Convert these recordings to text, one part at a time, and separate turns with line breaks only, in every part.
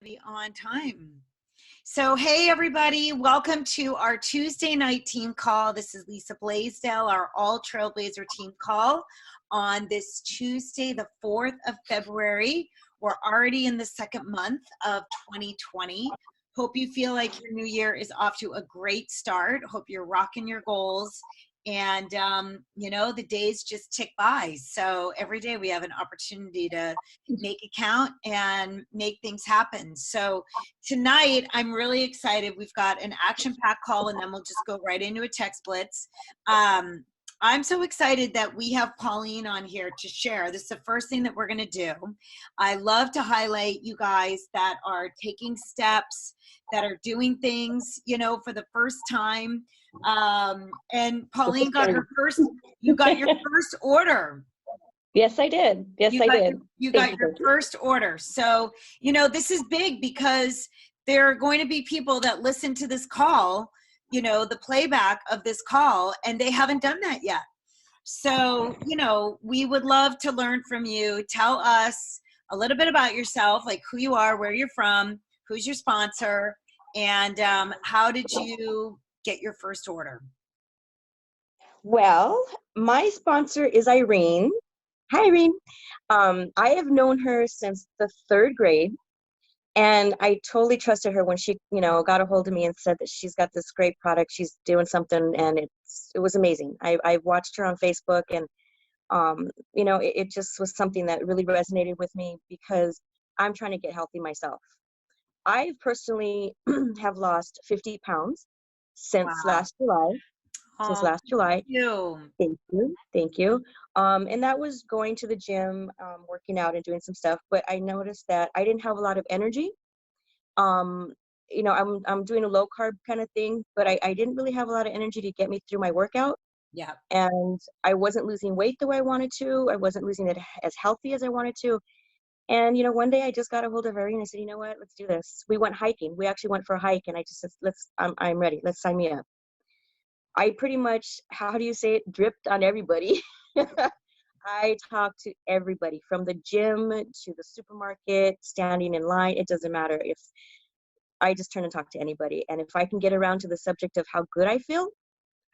Be on time. So, hey, everybody, welcome to our Tuesday night team call. This is Lisa Blaisdell, our all Trailblazer team call on this Tuesday, the 4th of February. We're already in the second month of 2020. Hope you feel like your new year is off to a great start. Hope you're rocking your goals. And, the days just tick by. So every day we have an opportunity to make it count and make things happen. So tonight, I'm really excited. We've got an action-packed call, and then we'll just go right into a text blitz. I'm so excited that we have Pauline on here to share. This is the first thing that we're going to do. I love to highlight you guys that are taking steps, that are doing things, for the first time. And Pauline got your first order.
Yes, I did.
You got your first order. So, this is big because there are going to be people that listen to this call, the playback of this call, and they haven't done that yet. So, we would love to learn from you. Tell us a little bit about yourself, like who you are, where you're from, who's your sponsor, and how did you get your first order?
Well, my sponsor is Irene. Hi, Irene. I have known her since the 3rd grade, and I totally trusted her when she, got a hold of me and said that she's got this great product. She's doing something, and it was amazing. I watched her on Facebook, and it just was something that really resonated with me because I'm trying to get healthy myself. I personally have lost 50 pounds since last July. Thank you. And that was going to the gym, working out and doing some stuff. But I noticed that I didn't have a lot of energy. I'm doing a low carb kind of thing, but I didn't really have a lot of energy to get me through my workout.
Yeah.
And I wasn't losing weight the way I wanted to. I wasn't losing it as healthy as I wanted to. And, one day I just got a hold of Irene and I said, you know what, let's do this. We went hiking. We actually went for a hike, and I just said, I'm ready. Let's sign me up. I pretty much, how do you say it, dripped on everybody. I talked to everybody from the gym to the supermarket, standing in line. It doesn't matter. If I just turn and talk to anybody. And if I can get around to the subject of how good I feel,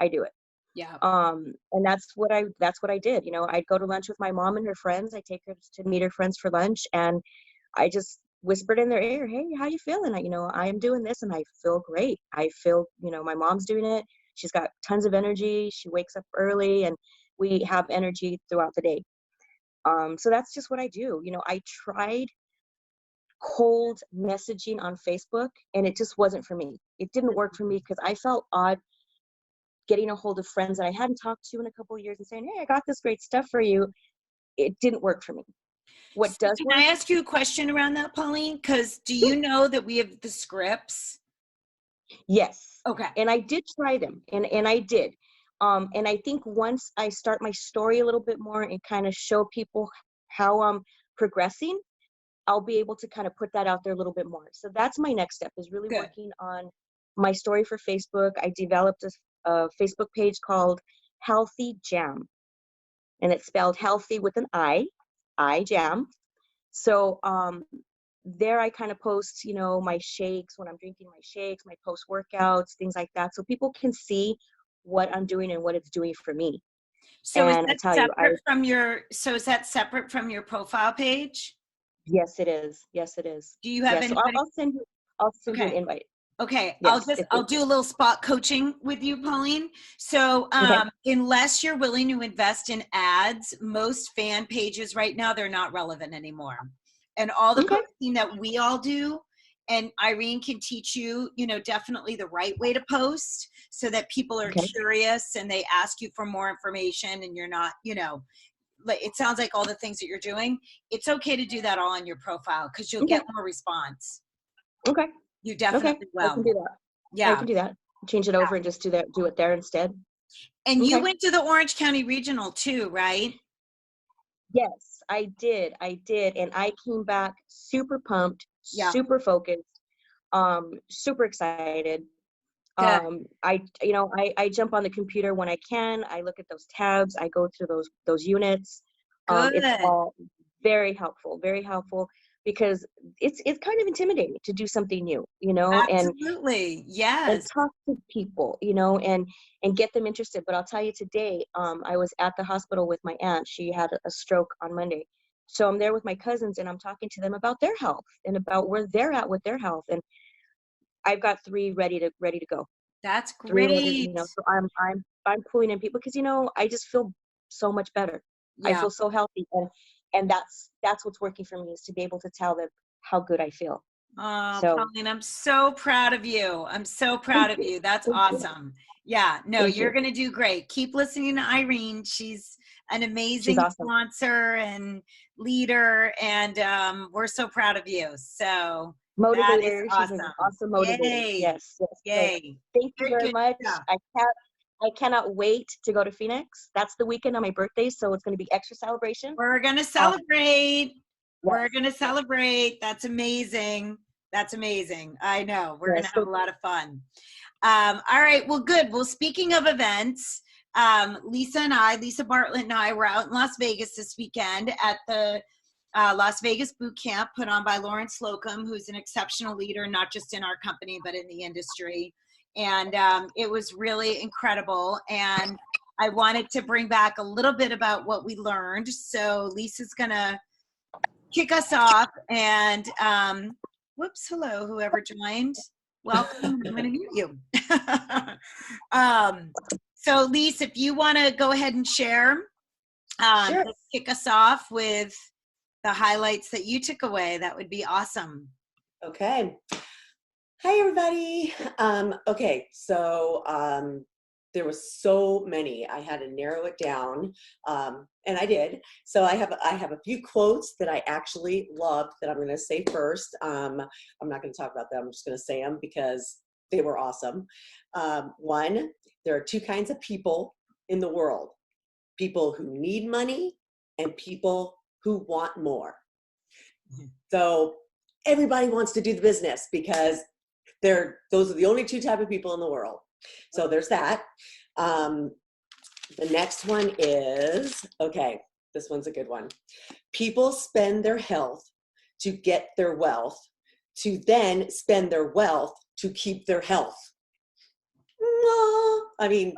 I do it.
Yeah.
And that's what I did. I'd go to lunch with my mom and her friends. I take her to meet her friends for lunch, and I just whispered in their ear, hey, how you feeling? I am doing this and I feel great. I feel, my mom's doing it. She's got tons of energy. She wakes up early, and we have energy throughout the day. So that's just what I do. I tried cold messaging on Facebook, and it just wasn't for me. It didn't work for me because I felt odd getting a hold of friends that I hadn't talked to in a couple of years and saying, hey, I got this great stuff for you. It didn't work for me.
Can I ask you a question around that, Pauline? Because do you know that we have the scripts?
Yes.
Okay.
And I did try them, and I did. And I think once I start my story a little bit more and kind of show people how I'm progressing, I'll be able to kind of put that out there a little bit more. So that's my next step, is really working on my story for Facebook. I developed a Facebook page called Healthy Jam, and it's spelled healthy with an I jam. So there I kind of post, my shakes, when I'm drinking my shakes, my post workouts, things like that, so people can see what I'm doing and what it's doing for me.
So is that separate from your profile page?
Yes, it is.
Do you have anybody?
So I'll send you an invite.
Okay, yes, I'll do a little spot coaching with you, Pauline. So unless you're willing to invest in ads, most fan pages right now, they're not relevant anymore. And all the posting that we all do, and Irene can teach you, definitely the right way to post so that people are curious and they ask you for more information, and you're not, it sounds like all the things that you're doing. It's okay to do that all on your profile because you'll get more response.
Okay.
You definitely will.
I can do that. Yeah, I can do that. Change it over and just do it there instead.
And you went to the Orange County Regional too, right?
Yes, I did. And I came back super pumped, super focused, super excited. I jump on the computer when I can. I look at those tabs. I go through those units. It's all very helpful because it's kind of intimidating to do something new,
Absolutely.
and
Yes.
talk to people, and get them interested. But I'll tell you today, I was at the hospital with my aunt. She had a stroke on Monday. So I'm there with my cousins and I'm talking to them about their health and about where they're at with their health. And I've got three ready to go.
That's
Three ready,
great.
so I'm pulling in people because, I just feel so much better. I
Yeah.
feel so healthy. And that's what's working for me, is to be able to tell them how good I feel.
Oh,
So
Pauline, I'm so proud of you. I'm so
thank
proud of
you.
you. That's
Thank you.
awesome. Yeah, no,
Thank
you're
you.
going to do great. Keep listening to Irene. She's an
She's
amazing
awesome.
sponsor and leader, and we're so proud of you. So that is
Motivator. She's an
awesome.
awesome motivator.
Yay.
Yes, yes. So
Yay.
thank you
Good,
very
good
much.
stuff.
I cannot wait to go to Phoenix. That's the weekend on my birthday, so it's going to be extra celebration.
We're going to
Um,
celebrate. We're
yes,
going to
yes,
celebrate. That's amazing. That's amazing. I know. We're going to
yes.
have
So
a lot of fun. All right. Well, good. Well, speaking of events, Lisa Bartlett and I were out in Las Vegas this weekend at the Las Vegas Bootcamp put on by Lauren Slocum, who's an exceptional leader, not just in our company, but in the industry. And it was really incredible. And I wanted to bring back a little bit about what we learned. So Lisa's going to kick us off. And whoops, hello, whoever joined. Welcome. I'm going to mute you. So, Lisa, if you want to go ahead and share,
sure.
just kick us off with the highlights that you took away, that would be awesome.
Okay. Hi, everybody. Okay, so there was so many. I had to narrow it down, and I did. So I have a few quotes that I actually loved that I'm going to say first. I'm not going to talk about them. I'm just going to say them because they were awesome. One, there are two kinds of people in the world: people who need money and people who want more. So everybody wants to do the business because those are the only two type of people in the world. So there's that. The next one is, okay, this one's a good one. People spend their health to get their wealth, to then spend their wealth to keep their health. I mean,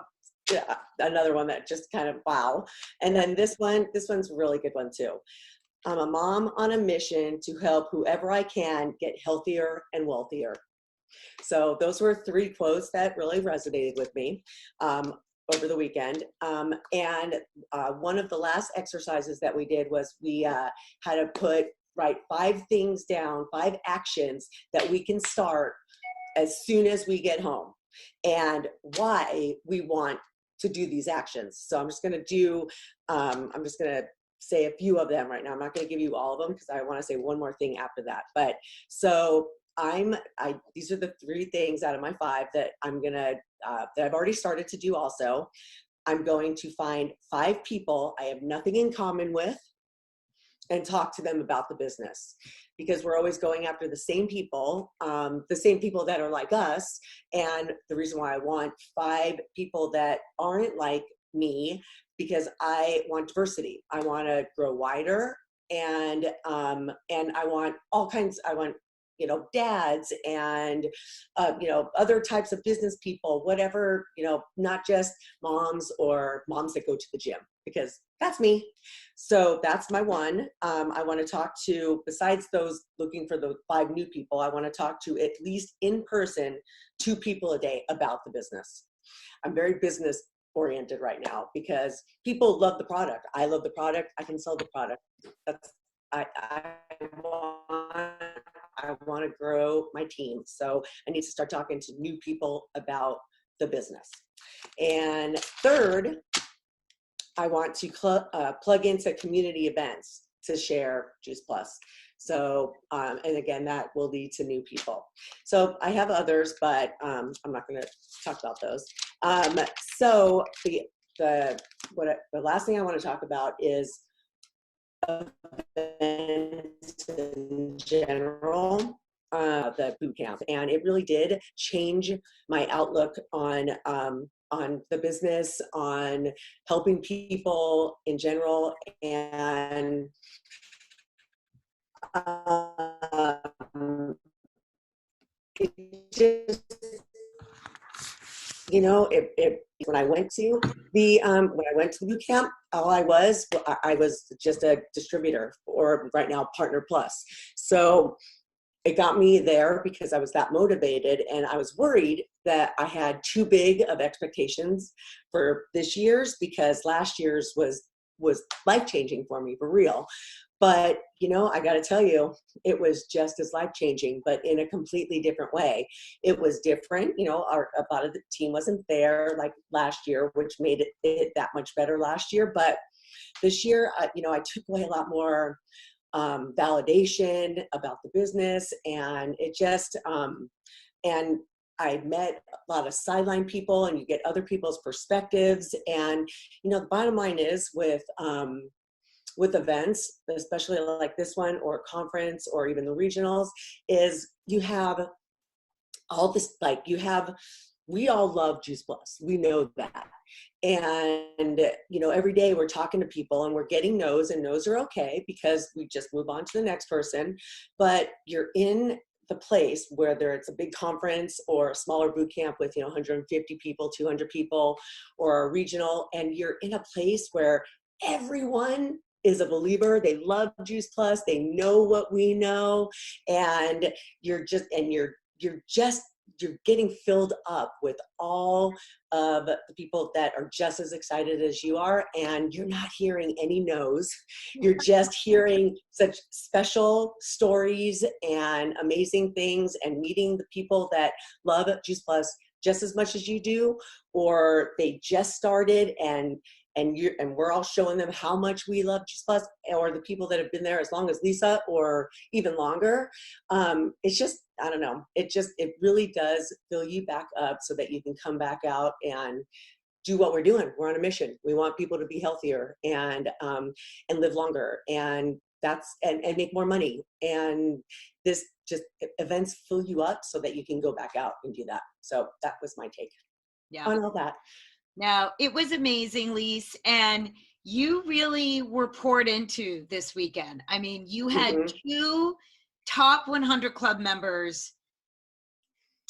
yeah, another one that just kind of wow. And then this one's a really good one too. I'm a mom on a mission to help whoever I can get healthier and wealthier. So those were three quotes that really resonated with me over the weekend. And one of the last exercises that we did was we had to write 5 things down, 5 actions that we can start as soon as we get home, and why we want to do these actions. So I'm just going to say a few of them right now. I'm not going to give you all of them because I want to say one more thing after that. But so these are the 3 things out of my 5 that that I've already started to do also. I'm going to find 5 people I have nothing in common with and talk to them about the business, because we're always going after the same people that are like us. And the reason why I want 5 people that aren't like me, because I want diversity. I want to grow wider, and I want all kinds. I want dads and other types of business people, whatever, not just moms or moms that go to the gym, because that's me. So that's my one. I want to talk to, besides those looking for the 5 new people, I want to talk to at least in person 2 people a day about the business. I'm very business oriented right now because people love the product. I love the product. I can sell the product. I want to grow my team. So I need to start talking to new people about the business. And third, I want to plug into community events to share Juice Plus. So, and again, that will lead to new people. So I have others, but I'm not going to talk about those. So the last thing I want to talk about is events in general, the boot camp, and it really did change my outlook on the business, on helping people in general, and it just, you know, when I went to the boot camp, I was just a distributor, or right now Partner Plus. So it got me there because I was that motivated, and I was worried that I had too big of expectations for this year's, because last year's was life-changing for me, for real. But, you know, I got to tell you, it was just as life-changing, but in a completely different way. It was different. You know, a lot of the team wasn't there like last year, which made it that much better last year. But this year, you know, I took away a lot more validation about the business, and it just, and I met a lot of sideline people, and you get other people's perspectives. And, you know, the bottom line is with events, especially like this one, or a conference, or even the regionals, is you have all this, like we all love Juice Plus. We know that. And, you know, every day we're talking to people, and we're getting no's, and no's are okay because we just move on to the next person. But you're in the place, whether it's a big conference or a smaller boot camp with, you know, 150 people, 200 people, or a regional, and you're in a place where everyone is a believer. They love Juice Plus. They know what we know. And you're getting filled up with all of the people that are just as excited as you are, and you're not hearing any no's. You're just hearing such special stories and amazing things, and meeting the people that love Juice Plus just as much as you do, or they just started, and we're all showing them how much we love Juice Plus, or the people that have been there as long as Lisa, or even longer. It's just, I don't know, it really does fill you back up so that you can come back out and do what we're doing. We're on a mission. We want people to be healthier and live longer, and make more money. And this just, events fill you up so that you can go back out and do that. So that was my take on all that.
Now, it was amazing, Lise, and you really were poured into this weekend. I mean, you had two top 100 club members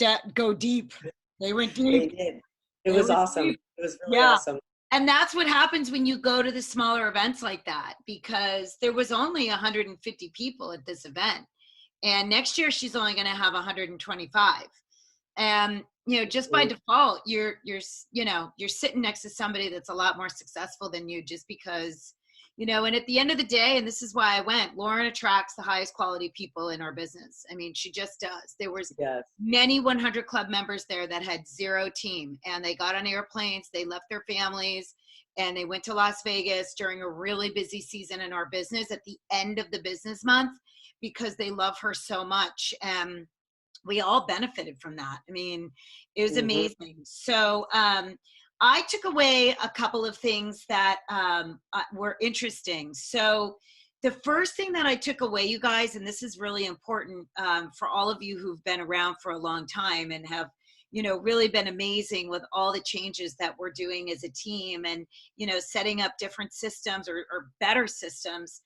that go deep. They went deep.
They did. It was awesome. Deep. It was really awesome.
And that's what happens when you go to the smaller events like that, because there was only 150 people at this event. And next year she's only going to have 125. And, you know, just by default, you're sitting next to somebody that's a lot more successful than you, just because, you know, and at the end of the day, and this is why I went, Lauren attracts the highest quality people in our business. I mean, she just does. There was many 100 club members there that had zero team, and they got on airplanes, they left their families, and they went to Las Vegas during a really busy season in our business at the end of the business month, because they love her so much. And we all benefited from that. I mean, it was amazing. So I took away a couple of things that were interesting. So the first thing that I took away, you guys, and this is really important for all of you who've been around for a long time and have, you know, really been amazing with all the changes that we're doing as a team, and, you know, setting up different systems or better systems,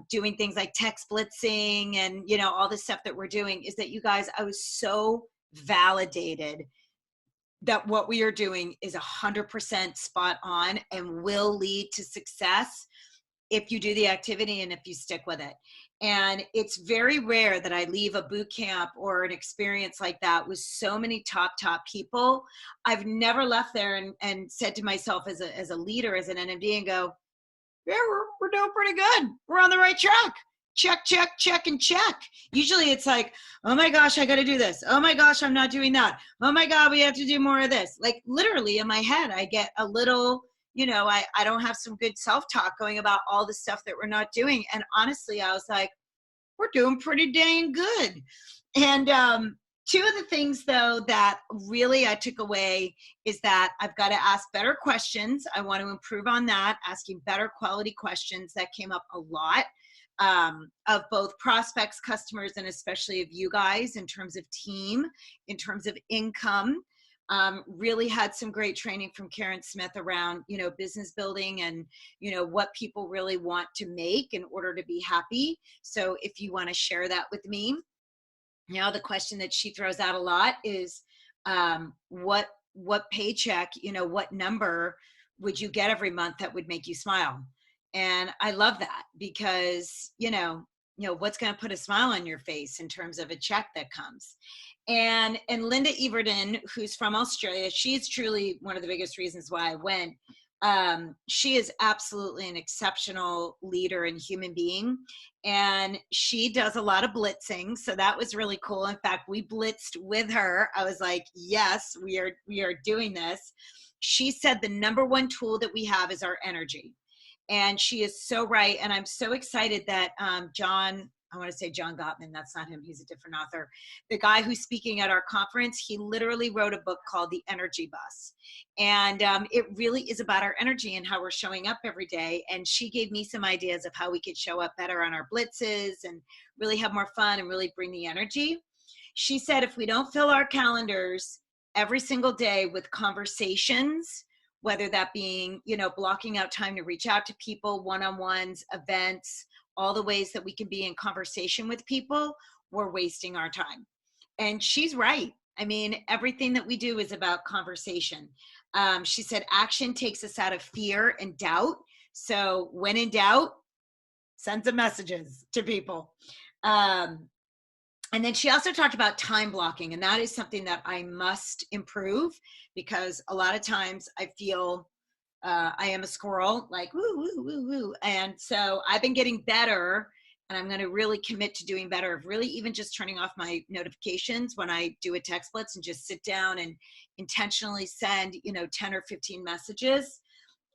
doing things like text blitzing and, you know, all the stuff that we're doing, is that, you guys, I was so validated that what we are doing is 100% spot on and will lead to success if you do the activity and if you stick with it. And it's very rare that I leave a boot camp or an experience like that with so many top people. I've never left there and said to myself as a leader, as an NMD, and go, yeah, we're doing pretty good. We're on the right track. Check, check, check, and check. Usually it's like, oh my gosh, I got to do this. Oh my gosh, I'm not doing that. Oh my God, we have to do more of this. Like, literally in my head, I get a little, you know, I don't have some good self-talk going about all the stuff that we're not doing. And honestly, I was like, we're doing pretty dang good. And two of the things, though, that really I took away is that I've got to ask better questions. I want to improve on that, asking better quality questions. That came up a lot, of both prospects, customers, and especially of you guys, in terms of team, in terms of income. Really had some great training from Karen Smith around, business building and, what people really want to make in order to be happy. So if you want to share that with me. Now, the question that she throws out a lot is, what paycheck, what number would you get every month that would make you smile? And I love that because, what's going to put a smile on your face in terms of a check that comes. And Linda Everton, who's from Australia, she's truly one of the biggest reasons why I went. She is absolutely an exceptional leader and human being. And she does a lot of blitzing. So that was really cool. In fact, we blitzed with her. I was like, yes, we are doing this. She said the number one tool that we have is our energy. And she is so right. And I'm so excited that John Gottman, that's not him, he's a different author. The guy who's speaking at our conference, he literally wrote a book called The Energy Bus. And it really is about our energy and how we're showing up every day. And she gave me some ideas of how we could show up better on our blitzes and really have more fun and really bring the energy. She said, if we don't fill our calendars every single day with conversations, whether that being, blocking out time to reach out to people, one-on-ones, events, all the ways that we can be in conversation with people, we're wasting our time. And she's right. I mean, everything that we do is about conversation. She said, action takes us out of fear and doubt. So when in doubt, send some messages to people. And then she also talked about time blocking, and that is something that I must improve because a lot of times I feel I am a squirrel, like woo, woo, woo, woo. And so I've been getting better, and I'm going to really commit to doing better of really even just turning off my notifications when I do a text blitz and just sit down and intentionally send, 10 or 15 messages,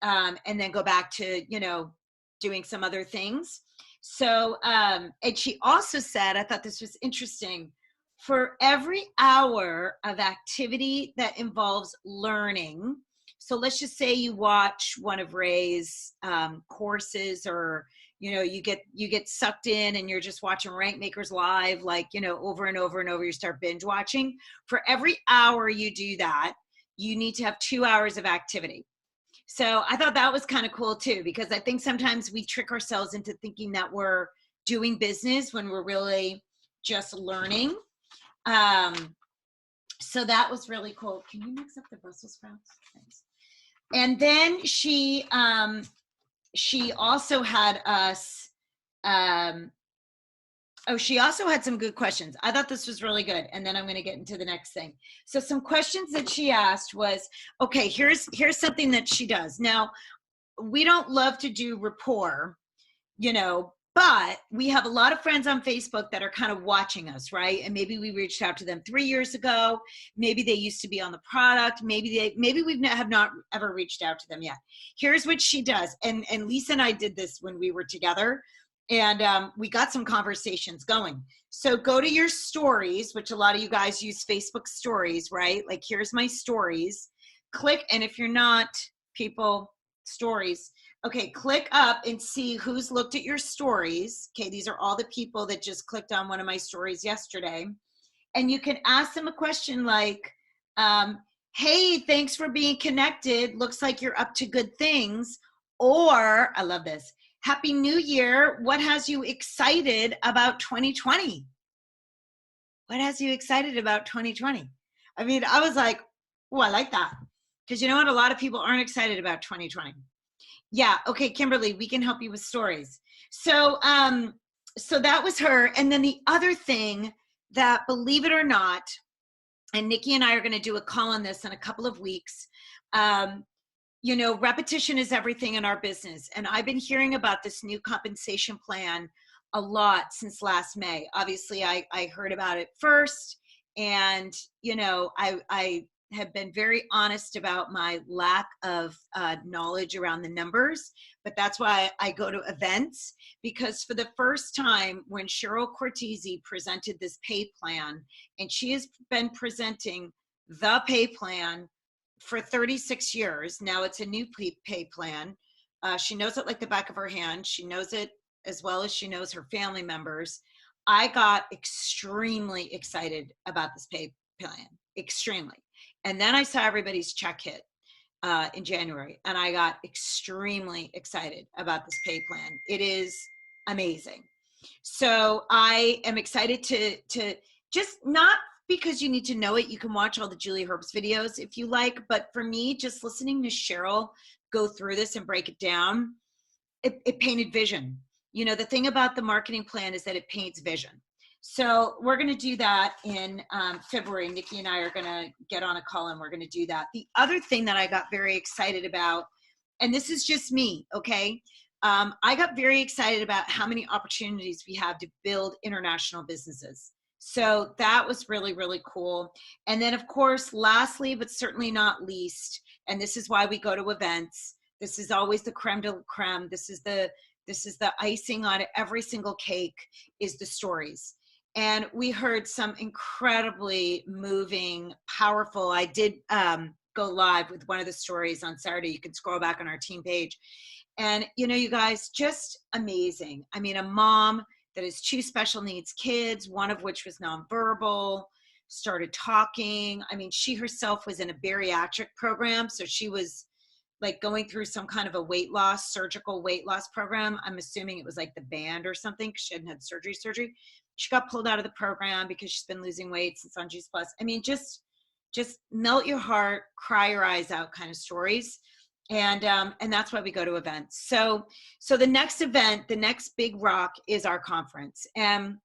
and then go back to, doing some other things. So, and she also said, I thought this was interesting, for every hour of activity that involves learning, so let's just say you watch one of Ray's courses, or, you get sucked in and you're just watching Rank Makers Live, like, over and over and over, you start binge watching. For every hour you do that, you need to have 2 hours of activity. So I thought that was kind of cool too, because I think sometimes we trick ourselves into thinking that we're doing business when we're really just learning. So that was really cool. Can you mix up the Brussels sprouts? Thanks. And then she also had us, she also had some good questions. I thought this was really good. And then I'm going to get into the next thing. So some questions that she asked was, okay, here's something that she does. Now, we don't love to do rapport, but we have a lot of friends on Facebook that are kind of watching us, right? And maybe we reached out to them 3 years ago. Maybe they used to be on the product. Maybe we have not ever reached out to them yet. Here's what she does. And Lisa and I did this when we were together. And we got some conversations going. So go to your stories, which a lot of you guys use Facebook stories, right? Like, here's my stories. Click, and if you're not, people, stories. Okay, click up and see who's looked at your stories. Okay, these are all the people that just clicked on one of my stories yesterday. And you can ask them a question like, hey, thanks for being connected. Looks like you're up to good things. Or, I love this, Happy New Year. What has you excited about 2020? What has you excited about 2020? I mean, I was like, oh, I like that. Because you know what? A lot of people aren't excited about 2020. Yeah. Okay, Kimberly, we can help you with stories. So, so that was her. And then the other thing that, believe it or not, and Nikki and I are going to do a call on this in a couple of weeks. Repetition is everything in our business. And I've been hearing about this new compensation plan a lot since last May. Obviously, I heard about it first. And, I have been very honest about my lack of knowledge around the numbers. But that's why I go to events, because for the first time, when Cheryl Cortese presented this pay plan, and she has been presenting the pay plan for 36 years. Now it's a new pay plan. She knows it like the back of her hand. She knows it as well as she knows her family members. I got extremely excited about this pay plan, extremely. And then I saw everybody's check hit in January, and I got extremely excited about this pay plan. It is amazing. So I am excited to just, not because you need to know it. You can watch all the Julie Herbst videos if you like, but for me, just listening to Cheryl go through this and break it down, it painted vision. You know, the thing about the marketing plan is that it paints vision. So we're going to do that in February. Nikki and I are going to get on a call and we're going to do that. The other thing that I got very excited about, and this is just me, okay? I got very excited about how many opportunities we have to build international businesses. So that was really, really cool. And then of course, lastly, but certainly not least, and this is why we go to events. This is always the creme de la creme. This is the icing on every single cake, is the stories. And we heard some incredibly moving, powerful. I did go live with one of the stories on Saturday. You can scroll back on our team page. And, you know, you guys, just amazing. I mean, a mom that has 2 special needs kids, one of which was nonverbal, started talking. I mean, she herself was in a bariatric program. So she was like going through some kind of a surgical weight loss program. I'm assuming it was like the band or something, because she hadn't had surgery. She got pulled out of the program because she's been losing weight since on Juice Plus. I mean, just melt your heart, cry your eyes out kind of stories. And that's why we go to events. So the next event, the next big rock, is our conference. And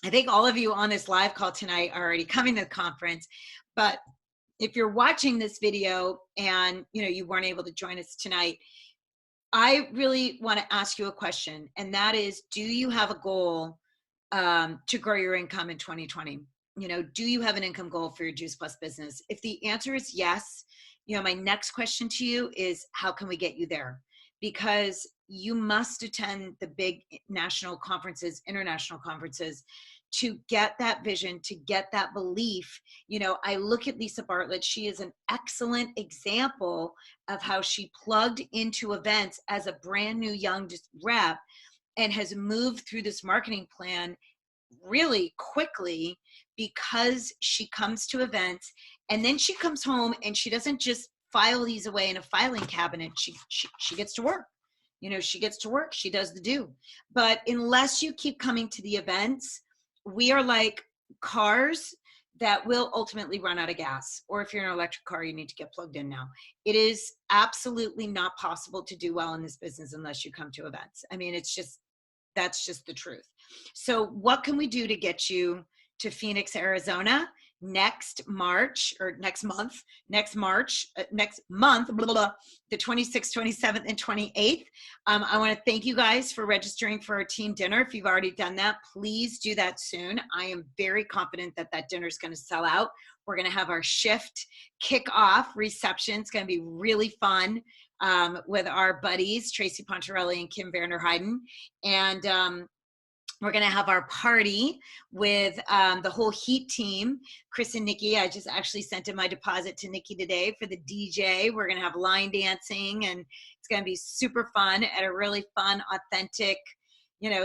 I think all of you on this live call tonight are already coming to the conference, but if you're watching this video and you weren't able to join us tonight, I really want to ask you a question, and that is, do you have a goal to grow your income in 2020? Do you have an income goal for your Juice Plus business? If the answer is yes, my next question to you is, how can we get you there? Because you must attend the big national conferences, international conferences, to get that vision, to get that belief. I look at Lisa Bartlett. She is an excellent example of how she plugged into events as a brand new young rep and has moved through this marketing plan really quickly, because she comes to events and then she comes home and she doesn't just file these away in a filing cabinet. She gets to work. She gets to work. She does the do. But unless you keep coming to the events, we are like cars that will ultimately run out of gas. Or if you're in an electric car, you need to get plugged in now. It is absolutely not possible to do well in this business unless you come to events. I mean, that's just the truth. So what can we do to get you to Phoenix, Arizona next month, the 26th, 27th, and 28th. I want to thank you guys for registering for our team dinner. If you've already done that, please do that soon. I am very confident that dinner is going to sell out. We're going to have our shift kickoff reception. It's going to be really fun with our buddies, Tracy Pontarelli and Kim Vanderheiden. And we're going to have our party with the whole Heat team, Chris and Nikki. I just actually sent in my deposit to Nikki today for the DJ. We're going to have line dancing, and it's going to be super fun at a really fun, authentic,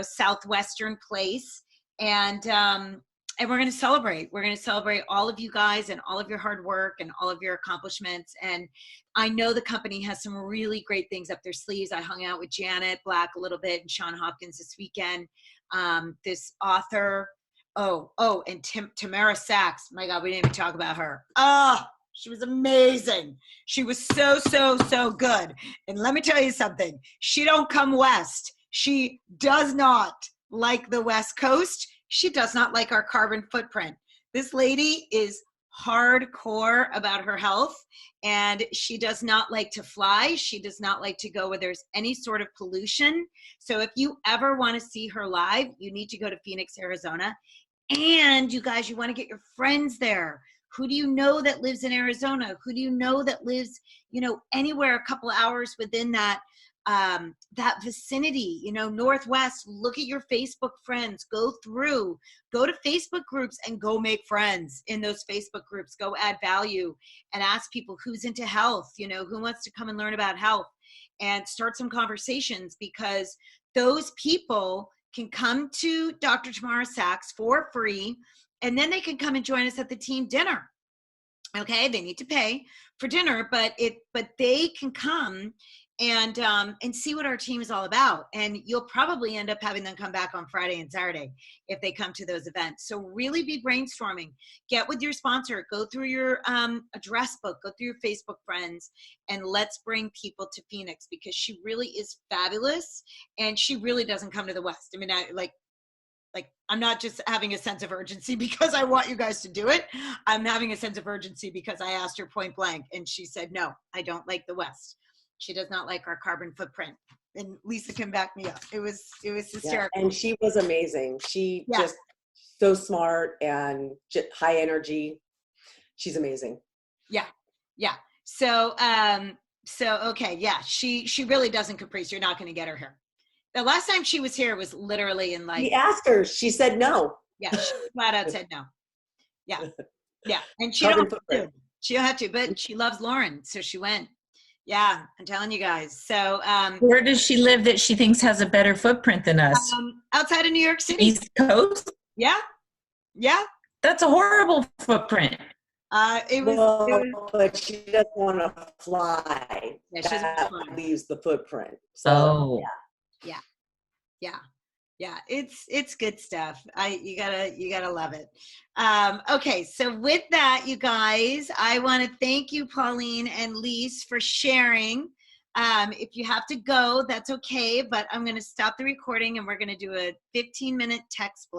Southwestern place. And we're going to celebrate. We're going to celebrate all of you guys and all of your hard work and all of your accomplishments. And I know the company has some really great things up their sleeves. I hung out with Janet Black a little bit and Sean Hopkins this weekend. This author, and Tamara Sachs. My God, we didn't even talk about her. She was amazing. She was so good. And let me tell you something. She don't come west. She does not like the West Coast. She does not like our carbon footprint. This lady is hardcore about her health, and she does not like to fly. She does not like to go where there's any sort of pollution. So if you ever want to see her live, you need to go to Phoenix, Arizona. And you guys, you want to get your friends there. Who do you know that lives in Arizona? Who do you know that lives, anywhere a couple hours within that vicinity, Northwest? Look at your Facebook friends, go to Facebook groups and go make friends in those Facebook groups, go add value and ask people who's into health, who wants to come and learn about health, and start some conversations, because those people can come to Dr. Tamara Sachs for free, and then they can come and join us at the team dinner. Okay, they need to pay for dinner, but they can come and see what our team is all about. And you'll probably end up having them come back on Friday and Saturday if they come to those events. So really be brainstorming. Get with your sponsor. Go through your address book. Go through your Facebook friends, and let's bring people to Phoenix, because she really is fabulous, and she really doesn't come to the West. I mean, I'm not just having a sense of urgency because I want you guys to do it. I'm having a sense of urgency because I asked her point blank, and she said, no, I don't like the West. She does not like our carbon footprint. And Lisa can back me up. It was hysterical.
Yeah, and she was amazing. She just so smart and high energy. She's amazing.
Yeah. Yeah. So, okay. Yeah. She really doesn't caprice. You're not going to get her here. The last time she was here was literally in
We asked her. She said no.
Yeah. She flat out said no. Yeah. Yeah. And she don't have to. She don't have to, but she loves Lauren. So she went. Yeah, I'm telling you guys. So
where does she live that she thinks has a better footprint than us?
Outside of New York City.
East Coast?
Yeah. Yeah.
That's a horrible footprint.
But she doesn't want to fly. Yeah, she doesn't want to leaves the footprint. So
yeah, it's good stuff. You gotta love it. Okay, so with that, you guys, I want to thank you, Pauline and Lise, for sharing. If you have to go, that's okay, but I'm going to stop the recording and we're going to do a 15-minute text block.